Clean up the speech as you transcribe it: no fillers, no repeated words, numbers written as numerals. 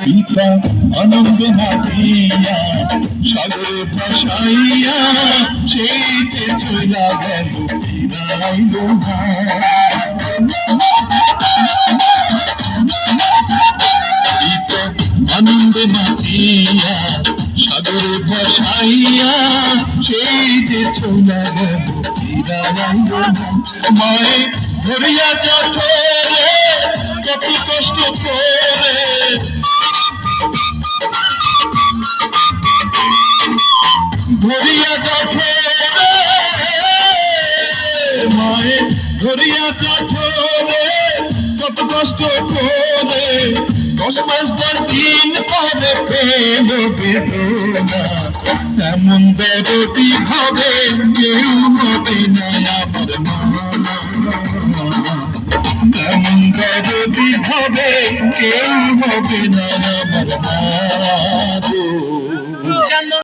পিতা আনন্দ মাতিয়া সাগরে ভাসাইয়া সেই যে চইলা গেল ফিরাইল না। পিতা আনন্দ মাতিয়া সাগরে ভাসাইয়া সেই যে চইলা গেল ফিরাইল না। মায়ে ধরিয়া জঠরে কত কষ্ট করে ধরিয়া কাঠরে মায়ে ধরিয়া কাঠরে কত কষ্ট করে 10 মাস 10 দিন পরে পেল বেদনা। এমন দরদি হবে কেউ হবে না আমার মা, এমন দরদি হবে কেউ হবে না আমার মা।